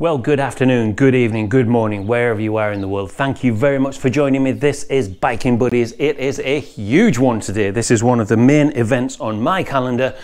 Well, good afternoon, good evening, good morning, wherever you are in the world. Thank you very much for joining me. This is Biking Buddies. It is a huge one today. This is one of the main events on my calendar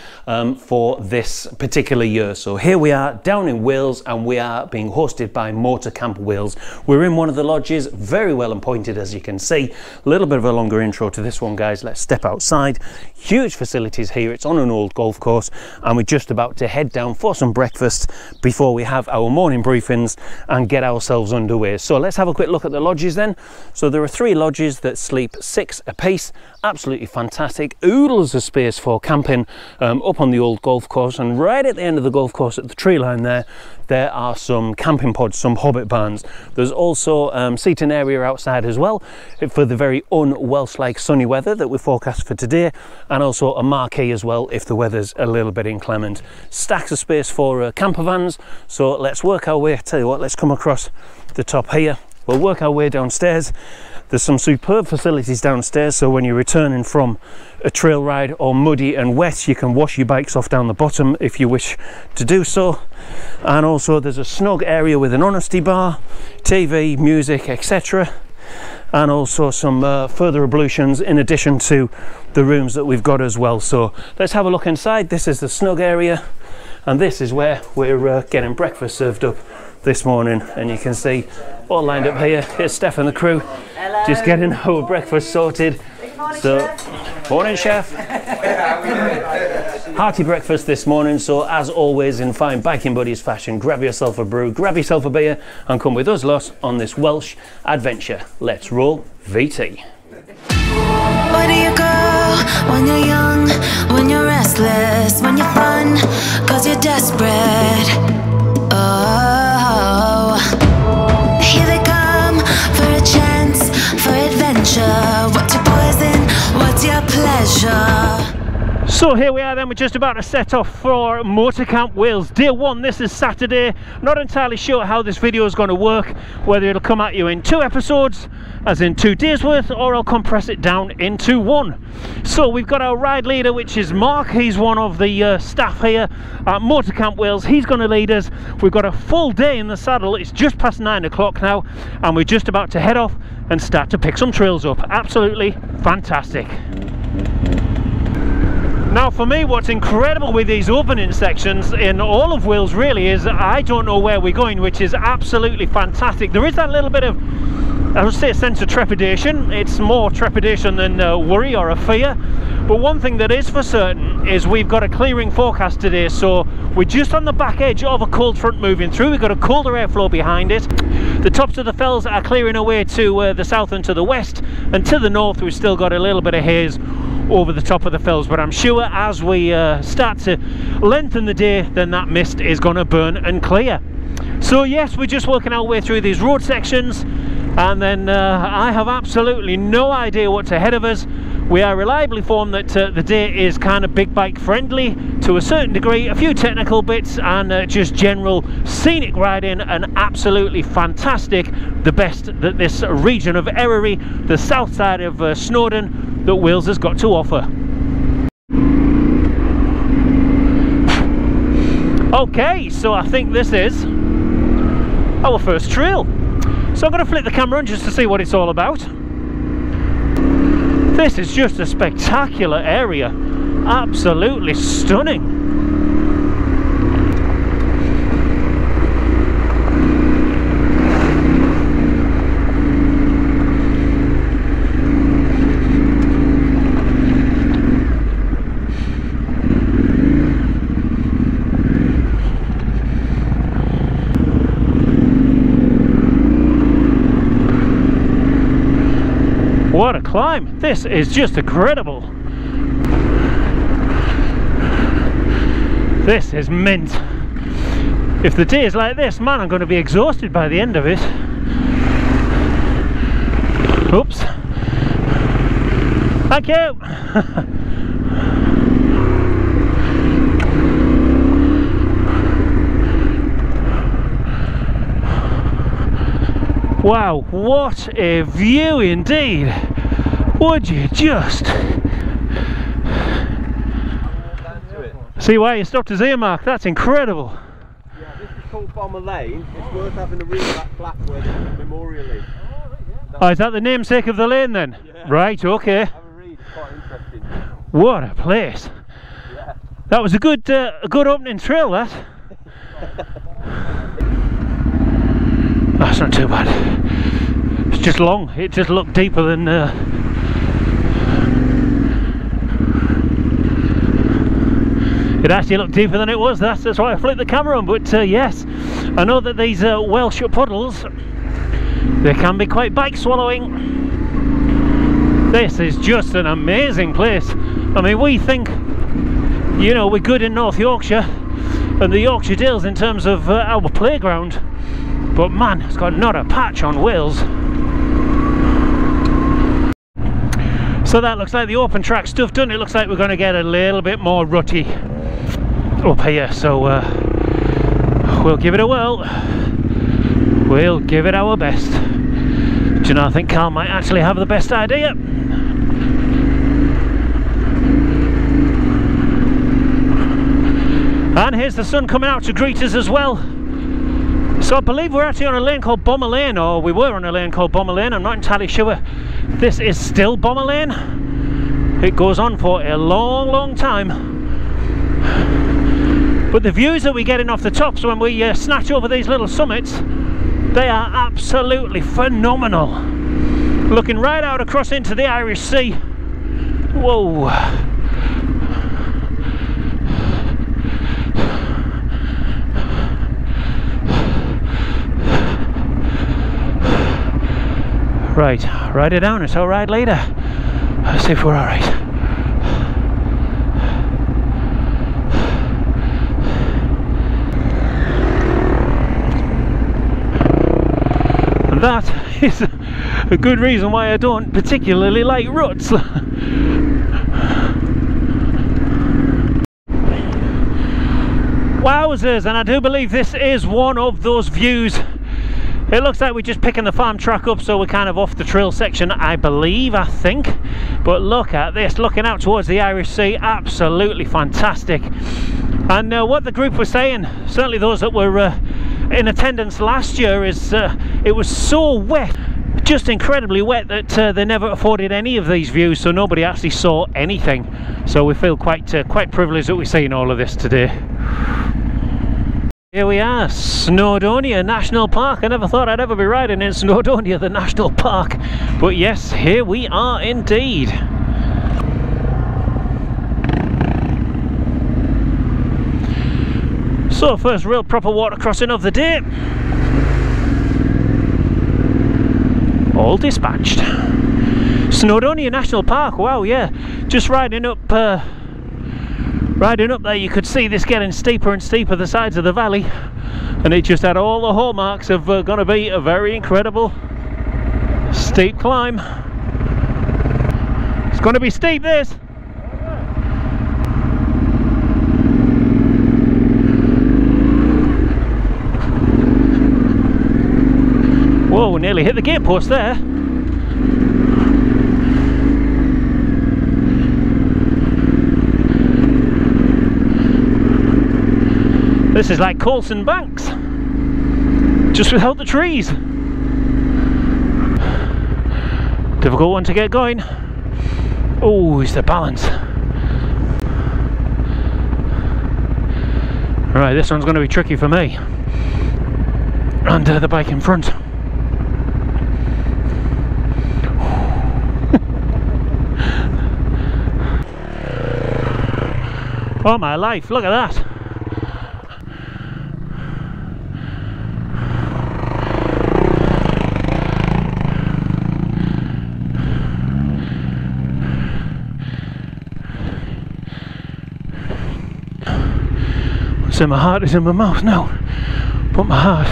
for this particular year. So here we are down in Wales and we are being hosted by Moto-Camp Wales. We're in one of the lodges, very well appointed as you can see. A little bit of a longer intro to this one, guys. Let's step outside. Huge facilities here. It's on an old golf course and we're just about to head down for some breakfast before we have our morning briefings and get ourselves underway. So let's have a quick look at the lodges then. So there are 3 lodges that sleep 6 apiece. Absolutely fantastic. Oodles of space for camping up on the old golf course, and right at the end of the golf course at the tree line there are some camping pods, some hobbit barns. There's also seating area outside as well for the very un-Welsh-like sunny weather that we forecast for today, and also a marquee as well if the weather's a little bit inclement. Stacks of space for camper vans. So let's work our way, tell you what, let's come across the top here. We'll work our way downstairs. There's some superb facilities downstairs, so when you're returning from a trail ride or muddy and wet, you can wash your bikes off down the bottom if you wish to do so. And also there's a snug area with an honesty bar, TV, music, etc. And also some further ablutions in addition to the rooms that we've got as well. So let's have a look inside. This is the snug area, and this is where we're getting breakfast served up this morning, and you can see all lined up here. Here's Steph and the crew. Hello. Just getting our breakfast sorted. Morning, chef. Hearty breakfast this morning. So as always in fine Biking Buddies fashion, grab yourself a brew, grab yourself a beer and come with us lot on this Welsh adventure. Let's roll VT. Where do you go when you're young, when you're restless, when you're fun, 'cause you're desperate? Oh, here they come for a chance, for adventure. What's your poison? What's your pleasure? So here we are then, we're just about to set off for Moto-Camp Wales. Day 1, this is Saturday. Not entirely sure how this video is going to work, whether it'll come at you in 2 episodes, as in 2 days worth, or I'll compress it down into 1. So we've got our ride leader, which is Mark. He's one of the staff here at Moto-Camp Wales. He's going to lead us. We've got a full day in the saddle. It's just past 9 o'clock now, and we're just about to head off and start to pick some trails up. Absolutely fantastic. Now for me, what's incredible with these opening sections in all of Wales really is I don't know where we're going, which is absolutely fantastic. There is that little bit of, I would say, a sense of trepidation. It's more trepidation than worry or a fear. But one thing that is for certain is we've got a clearing forecast today, so we're just on the back edge of a cold front moving through. We've got a colder airflow behind it. The tops of the fells are clearing away to the south and to the west, and to the north we've still got a little bit of haze over the top of the fells, but I'm sure as we start to lengthen the day, then that mist is going to burn and clear. So yes, we're just working our way through these road sections, and then I have absolutely no idea what's ahead of us. We are reliably informed that the day is kind of big bike friendly to a certain degree, a few technical bits and just general scenic riding, and absolutely fantastic. The best that this region of Eryri, the south side of Snowdon, that Wales has got to offer. Okay, so I think this is our first trail. So I'm going to flip the camera on just to see what it's all about. This is just a spectacular area, absolutely stunning. What a climb! This is just incredible. This is mint. If the day is like this, man, I'm going to be exhausted by the end of it. Oops. Thank you. Wow, what a view indeed. Would you just see why you stopped his earmark? That's incredible. Yeah, this is called Bomber Lane, it's worth having a read of that plaque where the memorial is. Oh, is that the namesake of the lane then? Yeah. Right, okay. Have a read, it's quite interesting. What a place. Yeah. That was a good opening trail, that. That's not too bad. It's just long. It just looked deeper than... It actually looked deeper than it was. That's why I flipped the camera on. But yes, I know that these Welsh puddles, they can be quite bike swallowing. This is just an amazing place. I mean, we think, you know, we're good in North Yorkshire and the Yorkshire Dales in terms of our playground, but man, it's got not a patch on Wales. So that looks like the open track stuff done. It looks like we're going to get a little bit more rutty up here, so we'll give it a whirl. We'll give it our best. Do you know, I think Carl might actually have the best idea. And here's the sun coming out to greet us as well. So I believe we're actually on a lane called Bomber Lane, or we were on a lane called Bomber Lane. I'm not entirely sure this is still Bomber Lane. It goes on for a long, long time. But the views that we're getting off the tops when we snatch over these little summits, they are absolutely phenomenal. Looking right out across into the Irish Sea. Whoa. Right, ride it down, it's alright later. Let's see if we're alright. And that is a good reason why I don't particularly like ruts. Wowzers, and I do believe this is one of those views. It looks like we're just picking the farm track up, so we're kind of off the trail section, I think. But look at this, looking out towards the Irish Sea, absolutely fantastic. And what the group was saying, certainly those that were in attendance last year, is it was so wet, just incredibly wet, that they never afforded any of these views, so nobody actually saw anything. So we feel quite privileged that we're seeing all of this today. Here we are, Snowdonia National Park. I never thought I'd ever be riding in Snowdonia, the national park. But yes, here we are indeed. So, first real proper water crossing of the day. All dispatched. Snowdonia National Park, wow, yeah. Just riding up there, you could see this getting steeper and steeper, the sides of the valley, and it just had all the hallmarks of going to be a very incredible steep climb. It's going to be steep, this. Whoa, nearly hit the gate post there. This is like Coulson Banks, just without the trees. Difficult one to get going. Oh, it's the balance. Right, this one's going to be tricky for me. And the bike in front. Oh my life, look at that. So my heart is in my mouth now, but my heart.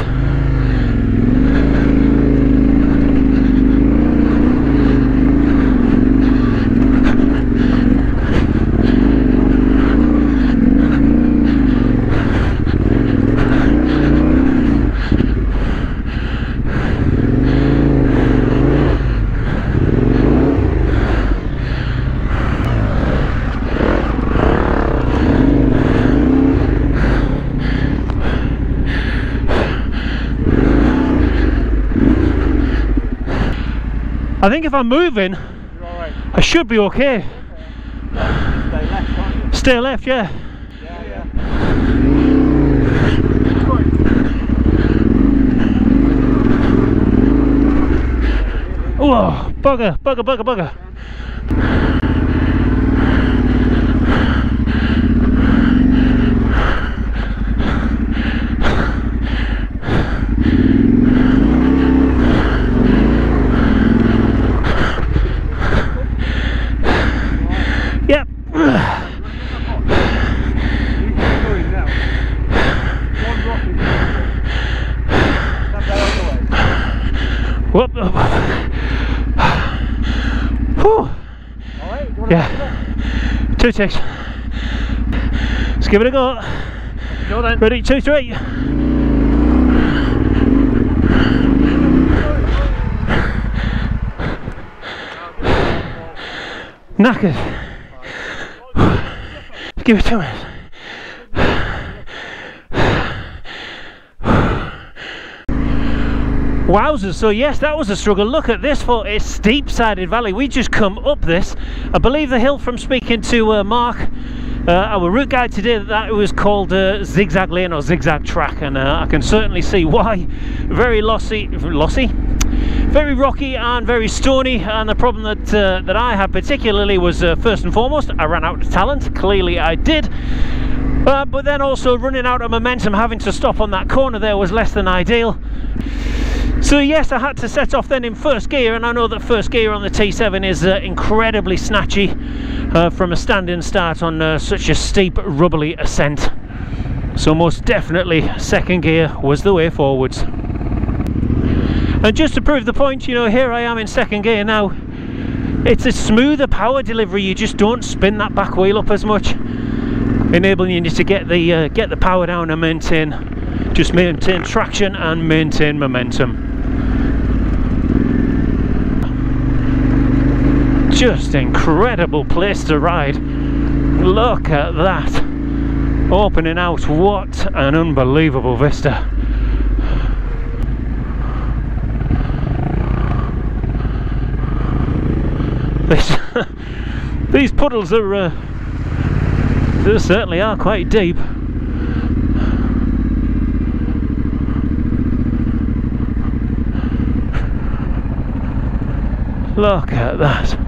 I think if I'm moving, You're all right. I should be okay. Stay left, can't you? Stay left, yeah. Yeah, yeah. Whoa, bugger, bugger, bugger, bugger. Yep. Whoop. Whew. Yeah. 2 ticks. Let's give it a go. Go then. Ready, 2, 3. Knackered. Give it 2 minutes. Wowzers, so yes, that was a struggle. Look at this for a steep sided valley. We just come up this. I believe the hill, from speaking to Mark, our route guide today, that it was called zigzag lane or zigzag track, and I can certainly see why. Very lossy, very rocky and very stony, and the problem that I had particularly was first and foremost, I ran out of talent. Clearly I did. But then also running out of momentum, having to stop on that corner there was less than ideal. So yes, I had to set off then in first gear, and I know that first gear on the T7 is incredibly snatchy from a standing start on such a steep, rubbly ascent. So most definitely second gear was the way forwards. And just to prove the point, you know, here I am in second gear now. It's a smoother power delivery, you just don't spin that back wheel up as much, enabling you to get the power down and maintain traction and maintain momentum. Just incredible place to ride. Look at that. Opening out, what an unbelievable vista. These puddles are they certainly are quite deep. Look at that.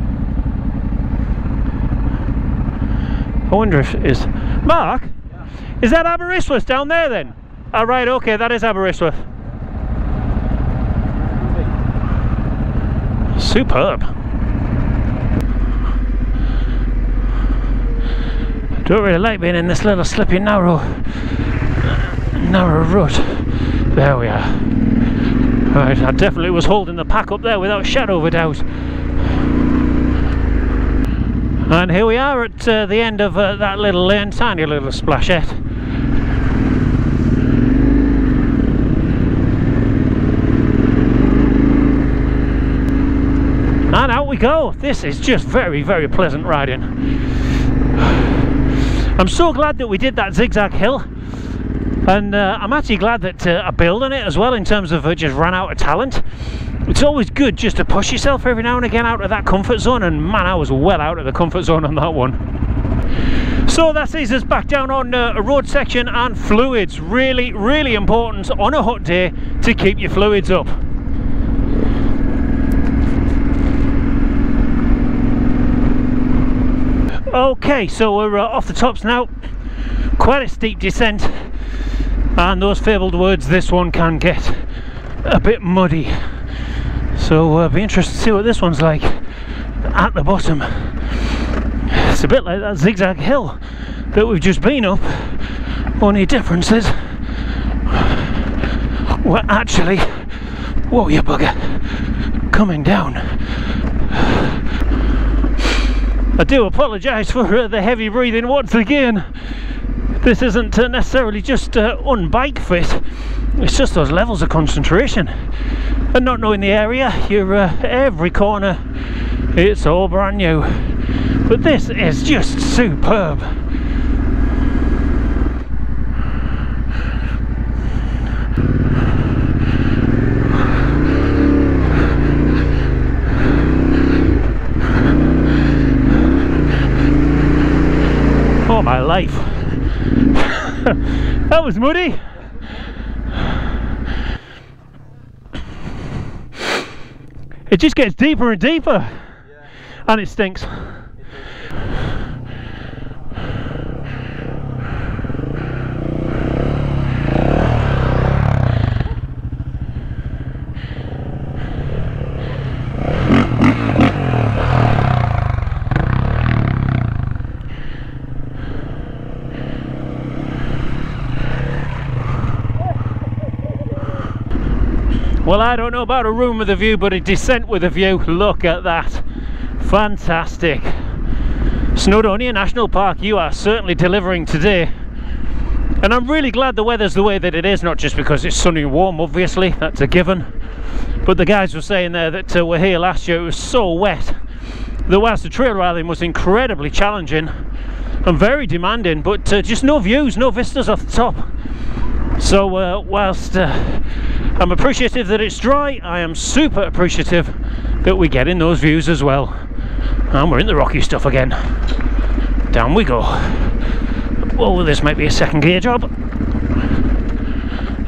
I wonder if it is Mark? Yeah. Is that Aberystwyth down there then? Oh, right, okay, that is Aberystwyth. Superb. Don't really like being in this little slippy narrow rut. There we are. Right, I definitely was holding the pack up there without a shadow of a doubt. And here we are at the end of that little lane, tiny little splashette. And out we go. This is just very, very pleasant riding. I'm so glad that we did that zigzag hill, and I'm actually glad that I built on it as well, in terms of just ran out of talent. It's always good just to push yourself every now and again out of that comfort zone, and man, I was well out of the comfort zone on that one. So that sees us back down on a road section and fluids. Really, really important on a hot day to keep your fluids up. Okay, so we're off the tops now. Quite a steep descent, and those fabled words, this one can get a bit muddy. So be interested to see what this one's like at the bottom. It's a bit like that zigzag hill that we've just been up, only difference is we're actually, whoa you bugger, coming down. I do apologise for the heavy breathing once again. This isn't necessarily just unbike fit, it's just those levels of concentration. And not knowing the area, you're every corner, it's all brand new. But this is just superb. That was muddy. It just gets deeper and deeper, and it stinks. Well, I don't know about a room with a view, but a descent with a view. Look at that. Fantastic. Snowdonia National Park, you are certainly delivering today. And I'm really glad the weather's the way that it is, not just because it's sunny and warm, obviously, that's a given. But the guys were saying there that we're here last year, it was so wet that whilst the trail riding was incredibly challenging and very demanding, but just no views, no vistas off the top. So whilst I'm appreciative that it's dry, I am super appreciative that we're getting those views as well. And we're in the rocky stuff again. Down we go. Oh, this might be a second gear job.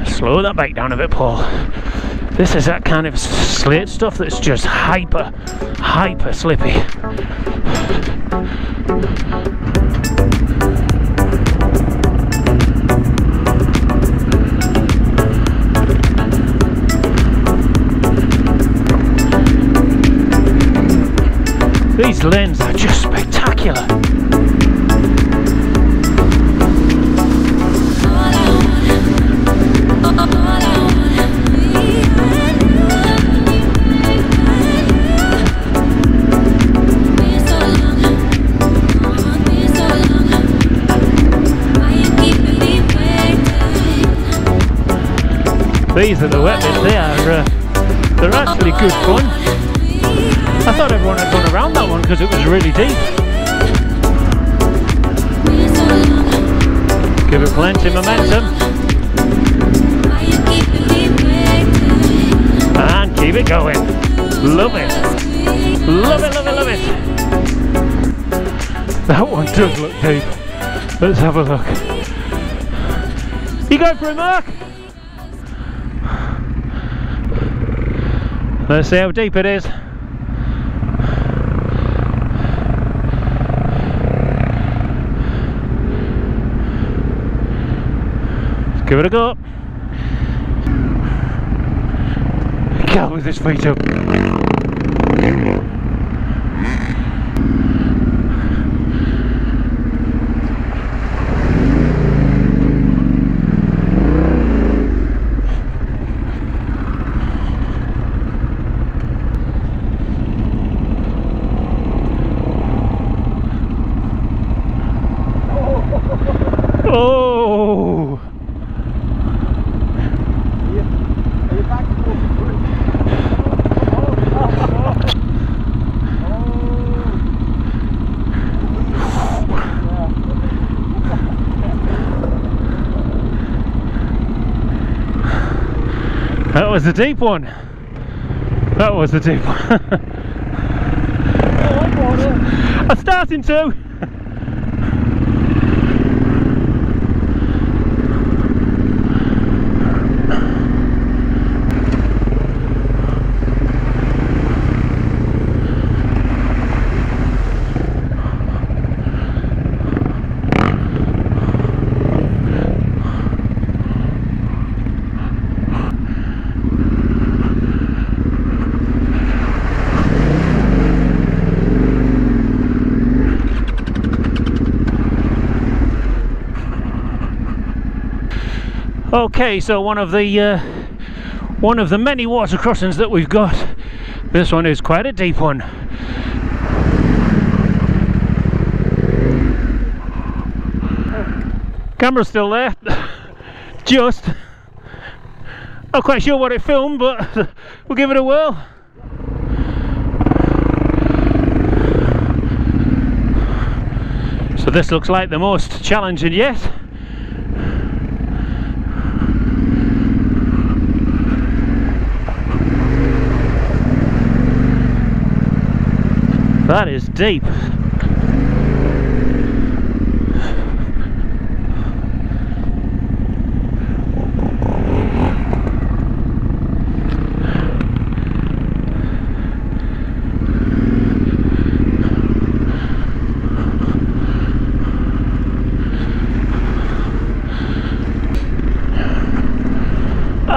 Slow that bike down a bit, Paul. This is that kind of slate stuff that's just hyper slippy. These lanes are just spectacular. These are the wet bits. They're actually good fun. I thought everyone had gone around that one because it was really deep. Give it plenty of momentum. And keep it going. Love it. Love it, love it, love it. That one does look deep. Let's have a look. You going for it, Mark? Let's see how deep it is. Give it a go. Go with his feet up. Oh! That was a deep one. That was a deep one. I'm starting to. Okay, so one of the many water crossings that we've got. This one is quite a deep one. Camera's still there. Just. Not quite sure what it filmed, but we'll give it a whirl. So this looks like the most challenging yet. That is deep.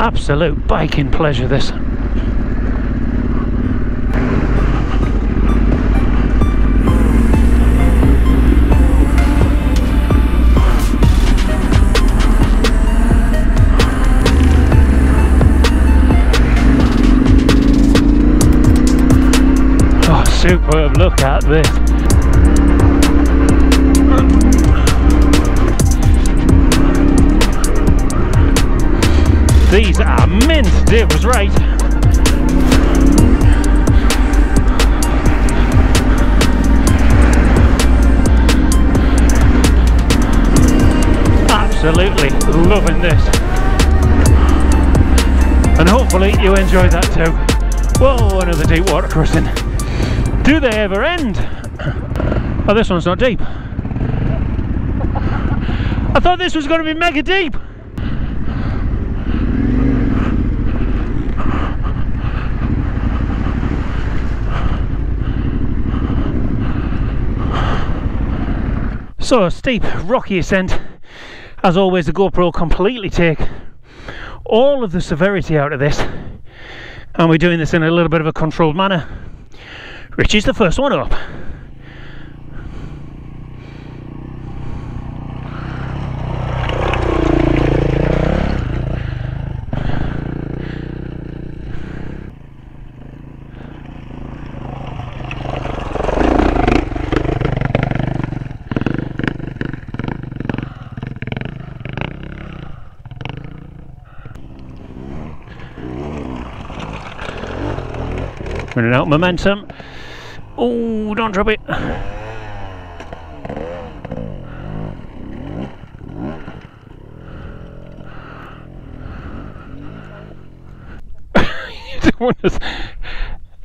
Absolute biking pleasure, this. Oh, superb, look at this. These are mint, Dave was right. Absolutely loving this. And hopefully you enjoyed that too. Whoa, another deep water crossing. Do they ever end? Oh, this one's not deep. I thought this was going to be mega deep. So, a steep, rocky ascent. As always, the GoPro completely take all of the severity out of this, and we're doing this in a little bit of a controlled manner. Richie's the first one up. Running out momentum. Oh, don't drop it.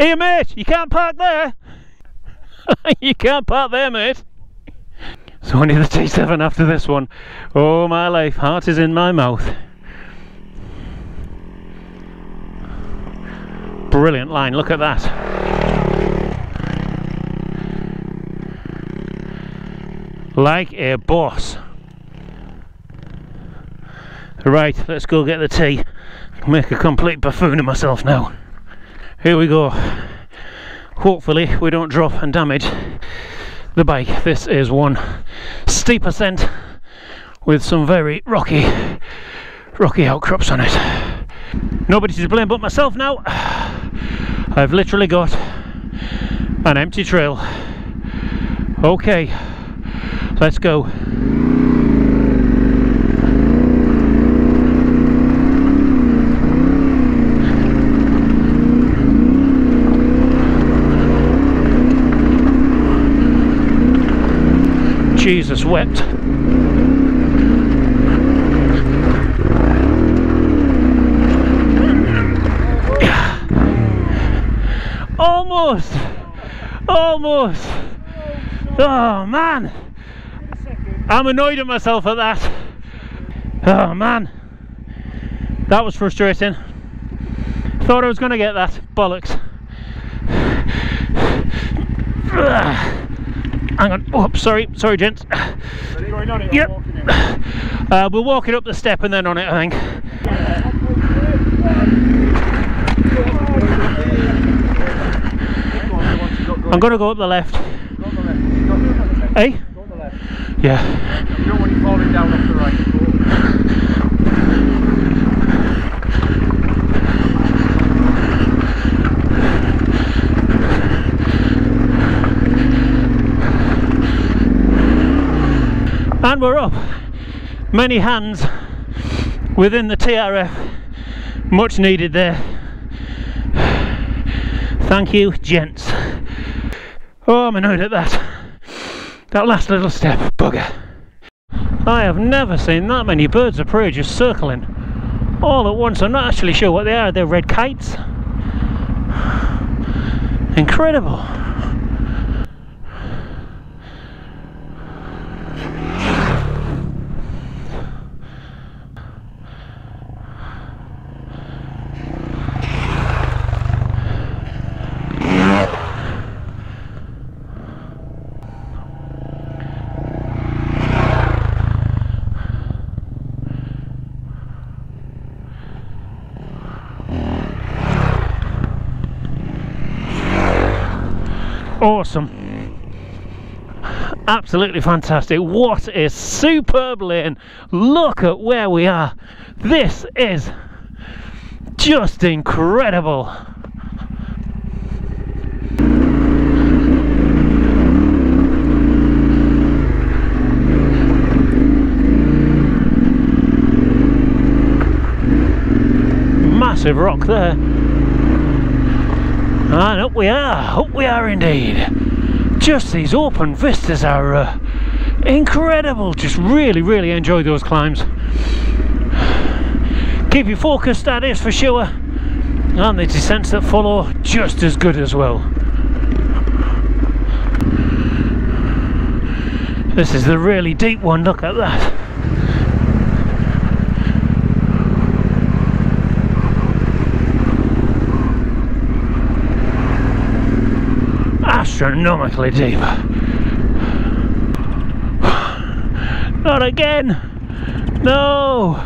Hey mate, you can't park there. You can't park there, mate. So only the T7 after this one. Oh my life, heart is in my mouth. Brilliant line, look at that. Like a boss. Right, let's go get the tea. Make a complete buffoon of myself now. Here we go. Hopefully we don't drop and damage the bike. This is one steep ascent with some very rocky outcrops on it. Nobody to blame but myself now. I've literally got an empty trail. Okay, let's go. Jesus wept. Almost. Oh man, I'm annoyed at myself at that. Oh man, that was frustrating. Thought I was going to get that. Bollocks. Hang on. Oh, sorry gents. Yep. We're walking up the step and then on it, I think. I'm going to go up the left. Hey? Go on the left. Yeah. You don't want you falling down off the right. And we're up. Many hands within the TRF. Much needed there. Thank you, gents. Oh, I'm annoyed at that. That last little step, bugger. I have never seen that many birds of prey just circling all at once. I'm not actually sure what they are. They're red kites. Incredible. awesome. Absolutely fantastic. What a superb lane. Look at where we are. This is just incredible. Massive rock there. And up we are indeed. Just these open vistas are incredible. Just really enjoy those climbs. Keep you focused, that is for sure, and the descents that follow just as good as well. This is the really deep one, look at that. Astronomically deep. Not again! No!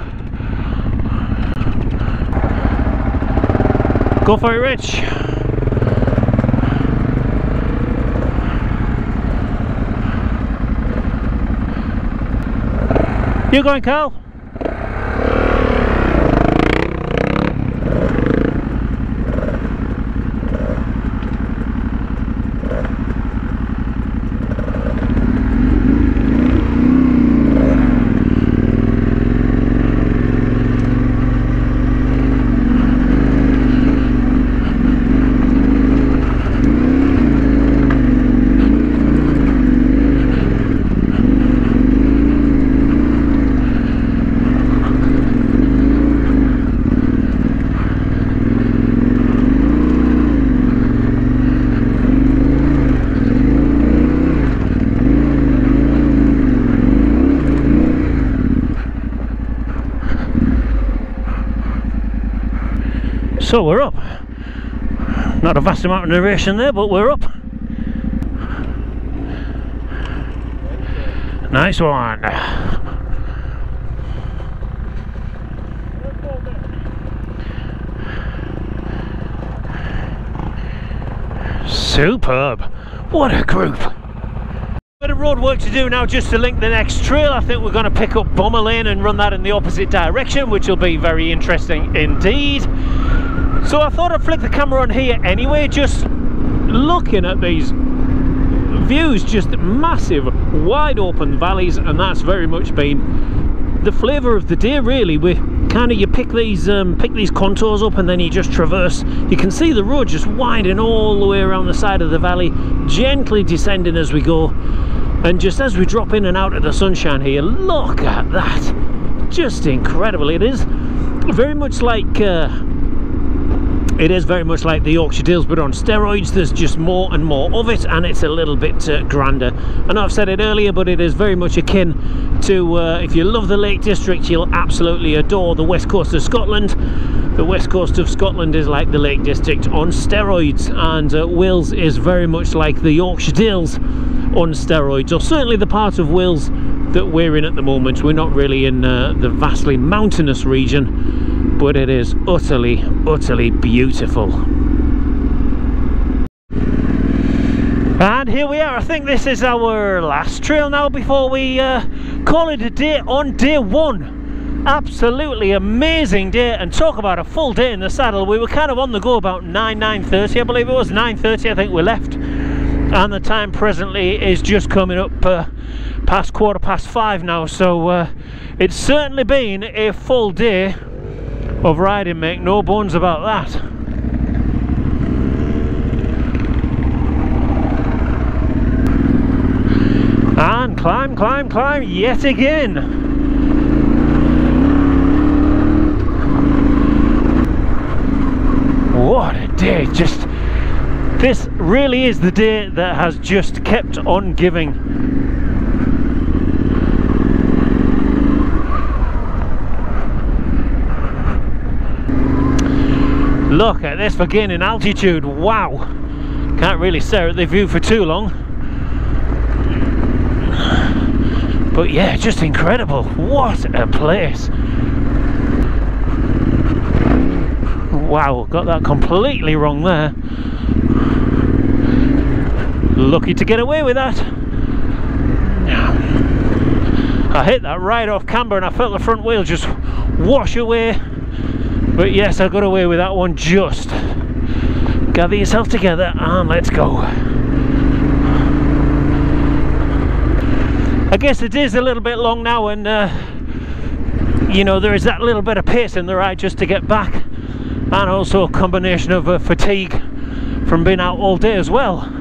Go for it, Rich! You going, Carl? So we're up. Not a vast amount of narration there, but we're up. Nice one. Superb. What a group. Bit of road work to do now just to link the next trail. I think we're going to pick up Bomber Lane and run that in the opposite direction, which will be very interesting indeed. So I thought I'd flick the camera on here anyway, just looking at these views, just massive wide open valleys, and that's very much been the flavour of the day really. We kind of, you pick these contours up and then you just traverse. You can see the road just winding all the way around the side of the valley, gently descending as we go, and just as we drop in and out of the sunshine here, look at that, just incredible. It is very much like the Yorkshire Dales, but on steroids. There's just more and more of it, and it's a little bit grander. I know I've said it earlier, but it is very much akin to, if you love the Lake District, you'll absolutely adore the west coast of Scotland. The west coast of Scotland is like the Lake District on steroids, and Wales is very much like the Yorkshire Dales on steroids, or certainly the part of Wales that we're in at the moment. We're not really in the vastly mountainous region, but it is utterly beautiful. And here we are. I think this is our last trail now before we call it a day on day one. Absolutely amazing day, and talk about a full day in the saddle. We were kind of on the go about 9:30, I believe it was 9:30 I think we left, and the time presently is just coming up past 5:15 now, so it's certainly been a full day of riding, make no bones about that. And climb yet again. What a day. Just, this really is the day that has just kept on giving. Look at this for gaining altitude. Wow, can't really stare at the view for too long, but yeah, just incredible. What a place. Wow, got that completely wrong there. Lucky to get away with that. I hit that right off camber and I felt the front wheel just wash away. But yes, I got away with that one. Just gather yourself together and let's go. I guess it is a little bit long now, and you know, there is that little bit of pace in the ride just to get back, and also a combination of fatigue from being out all day as well.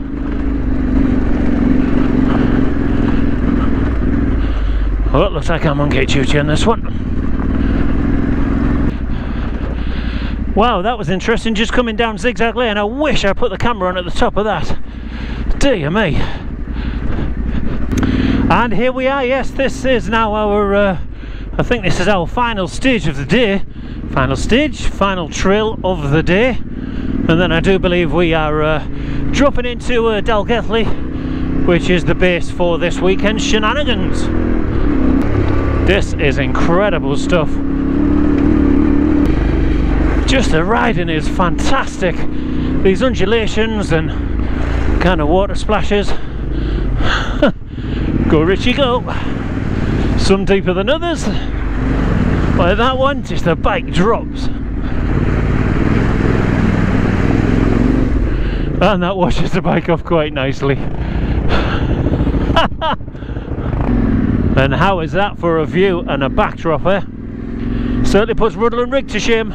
Well, it looks like I'm on gate duty on this one. Wow, that was interesting, just coming down zigzag lane. I wish I put the camera on at the top of that. Dear me. And here we are. Yes, this is now our I think this is our final stage of the day. Final stage, final trail of the day. And then I do believe we are dropping into Dalgethley, which is the base for this weekend's shenanigans. This is incredible stuff. Just the riding is fantastic. These undulations and kind of water splashes. Go Richie go. Some deeper than others. Like that one, just the bike drops. And that washes the bike off quite nicely. And how is that for a view and a backdrop, eh? Certainly puts Ruddle and Rig to shame.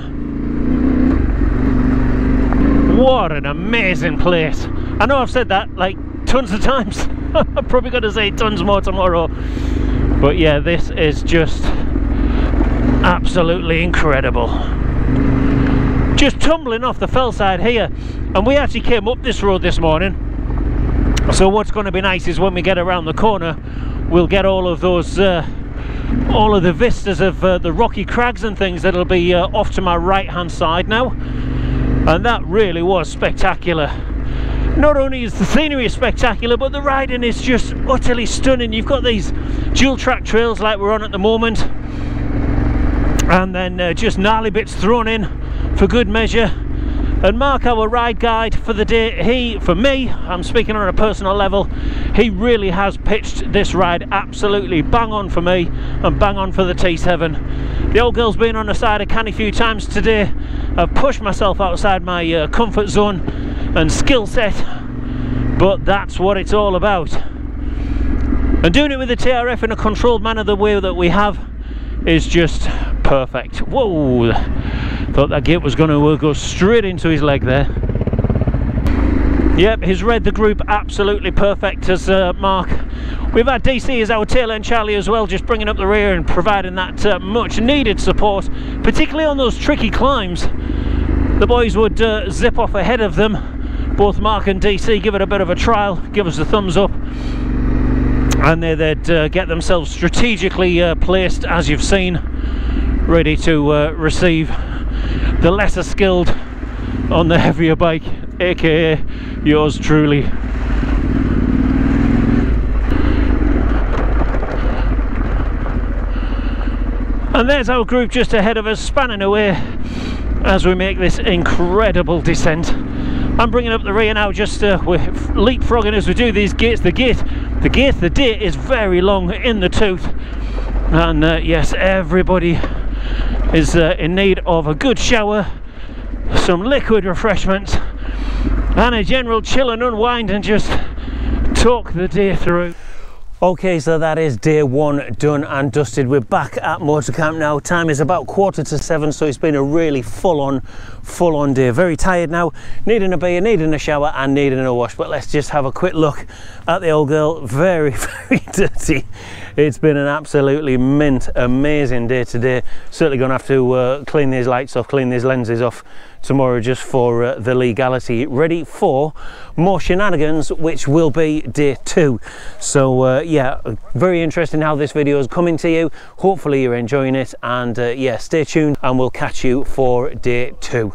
What an amazing place. I know I've said that like tons of times. I'm probably going to say tons more tomorrow. But yeah, this is just absolutely incredible. Just tumbling off the fell side here. And we actually came up this road this morning. So what's going to be nice is when we get around the corner, we'll get all of those all of the vistas of the rocky crags and things that'll be off to my right hand side now. And that really was spectacular. Not only is the scenery spectacular, but the riding is just utterly stunning. You've got these dual track trails like we're on at the moment, and then just gnarly bits thrown in for good measure. And Mark, our ride guide for the day, for me, I'm speaking on a personal level, he really has pitched this ride absolutely bang on for me and bang on for the T7. The old girl's been on the side a canny few times today. I've pushed myself outside my comfort zone and skill set, but that's what it's all about. And doing it with the TRF in a controlled manner the way that we have is just perfect. Whoa, thought that gate was going to go straight into his leg there. Yep, he's read the group absolutely perfect as Mark. We've had DC as our tail end Charlie as well, just bringing up the rear and providing that much needed support, particularly on those tricky climbs. The boys would zip off ahead of them, both Mark and DC, give it a bit of a trial, give us a thumbs up, and they'd get themselves strategically placed, as you've seen, ready to receive the lesser skilled on the heavier bike, aka yours truly. And there's our group just ahead of us, spanning away as we make this incredible descent. I'm bringing up the rear now, just we're leapfrogging as we do these gates. The day is very long in the tooth, and yes, everybody is in need of a good shower, some liquid refreshments, and a general chill and unwind and just talk the day through. Okay, so that is day one done and dusted. We're back at Moto-Camp now. Time is about 7:15, so it's been a really full-on day. Very tired now, needing a beer, needing a shower and needing a wash. But let's just have a quick look at the old girl. Very, very dirty. It's been an absolutely mint, amazing day today. Certainly going to have to clean these lights off, clean these lenses off tomorrow just for the legality, ready for more shenanigans, which will be day 2. So yeah, very interesting how this video is coming to you. Hopefully you're enjoying it, and yeah, stay tuned and we'll catch you for day 2.